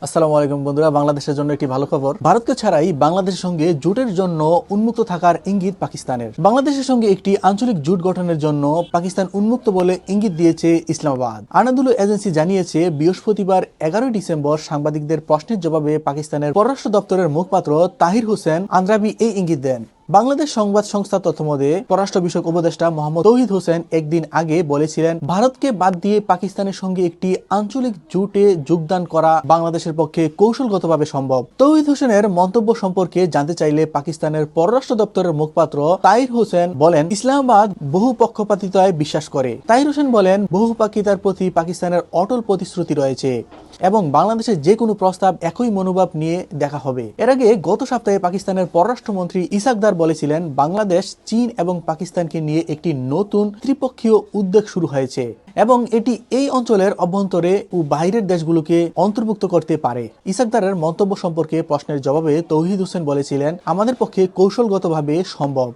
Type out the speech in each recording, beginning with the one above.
আসসালামু আলাইকুম বন্ধুরা, বাংলাদেশের জন্য একটি ভালো খবর। ভারতকে ছাড়াই বাংলাদেশের সঙ্গে জোটের জন্য উন্মুক্ত থাকার ইঙ্গিত পাকিস্তানের। বাংলাদেশের সঙ্গে একটি আঞ্চলিক জোট গঠনের জন্য পাকিস্তান উন্মুক্ত বলে ইঙ্গিত দিয়েছে ইসলামাবাদ। আনাদুলু এজেন্সি জানিয়েছে, বৃহস্পতিবার 11 ডিসেম্বর সাংবাদিকদের প্রশ্নের জবাবে পাকিস্তানের পররাষ্ট্র দপ্তরের মুখপাত্র তাহির হোসেন আন্দ্রাবি এই ইঙ্গিত দেন। বাংলাদেশ সংবাদ সংস্থা তথ্যমতে পররাষ্ট্র বিষয়ক উপদেষ্টা মোহাম্মদ তৌহিদ হোসেন একদিন আগে বলেছিলেন, ভারতকে বাদ দিয়ে পাকিস্তানের সঙ্গে একটি আঞ্চলিক জোটে যোগদান করা বাংলাদেশের পক্ষে কৌশলগতভাবে সম্ভব। তৌহিদ হোসেনের মন্তব্য সম্পর্কে জানতে চাইলে পাকিস্তানের পররাষ্ট্র দপ্তরের মুখপাত্র তাহির হোসেন বলেন, ইসলামাবাদ বহু পক্ষপাতিতায় বিশ্বাস করে। তাহির হোসেন বলেন, বহুপাক্ষিতার প্রতি পাকিস্তানের অটল প্রতিশ্রুতি রয়েছে এবং বাংলাদেশের যে কোনো প্রস্তাব একই মনোভাব নিয়ে দেখা হবে। এর আগে গত সপ্তাহে পাকিস্তানের পররাষ্ট্রমন্ত্রী ইসাকদার বলেছিলেন, বাংলাদেশ, চীন এবং পাকিস্তানকে নিয়ে একটি নতুন ত্রিপক্ষীয় উদ্যোগ শুরু হয়েছে এবং এটি এই অঞ্চলের অভ্যন্তরে ও বাইরের দেশগুলোকে অন্তর্ভুক্ত করতে পারে। ইসাকদারের মন্তব্য সম্পর্কে প্রশ্নের জবাবে তৌহিদ হোসেন বলেছিলেন, আমাদের পক্ষে কৌশলগতভাবে সম্ভব,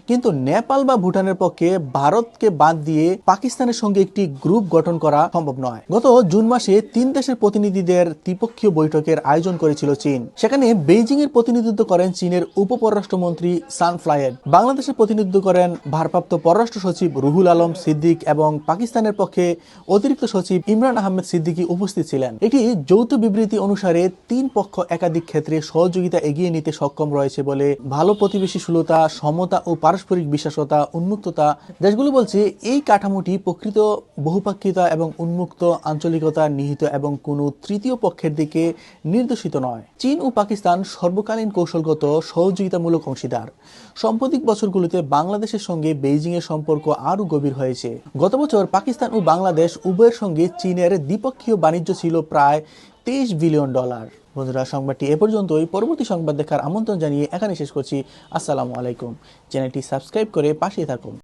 কিন্তু নেপাল বা ভুটানের পক্ষে ভারতকে বাদ দিয়ে পাকিস্তানের সঙ্গে একটি গ্রুপ গঠন করা সম্ভব নয়। গত জুন মাসে 3 দেশের প্রতিনিধিদের ত্রিপক্ষীয় বৈঠকের আয়োজন করেছিল চীন। সেখানে বেইজিং এর প্রতিনিধিত্ব করেন চীনের উপপররাষ্ট্রমন্ত্রী সান ফ্লায়েড, বাংলাদেশের প্রতিনিধিত্ব করেন ভারপ্রাপ্ত পররাষ্ট্র সচিব রুহুল আলম সিদ্দিক এবং পাকিস্তানের পক্ষে অতিরিক্ত সচিব ইমরান আহমেদ সিদ্দিকী উপস্থিত ছিলেন। এটি যৌথ বিবৃতি অনুসারে 3 পক্ষ একাধিক ক্ষেত্রে সহযোগিতা এগিয়ে নিতে সক্ষম রয়েছে বলে ভালো প্রতিবেশী সুলতা, সমতা ও পারস্পরিক বিশ্বাসতা, উন্মুক্ততা। দেশগুলো বলছে, এই কাঠামোটি প্রকৃত বহুপাক্ষিতা এবং উন্মুক্ত আঞ্চলিকতা নিহিত এবং কোনো তৃতীয় পক্ষের দিকে নির্দেশিত নয়। চীন ও পাকিস্তান সর্বকালীন কৌশলগত সহযোগিতামূলক অংশীদার। সাম্প্রতিক বছরগুলোতে বাংলাদেশের সঙ্গে বেইজিং এর সম্পর্ক আরও গভীর হয়েছে। গত বছর পাকিস্তান ও বাংলাদেশ উভয়ের সঙ্গে চীনের দ্বিপক্ষীয় বাণিজ্য ছিল প্রায় $23 বিলিয়ন। বন্ধুরা, সংবাদটি এ পর্যন্তই। পরবর্তী সংবাদ দেখার আমন্ত্রণ জানিয়ে এখানে শেষ করছি। আসসালামু আলাইকুম। চ্যানেলটি সাবস্ক্রাইব করে পাশেই থাকুন।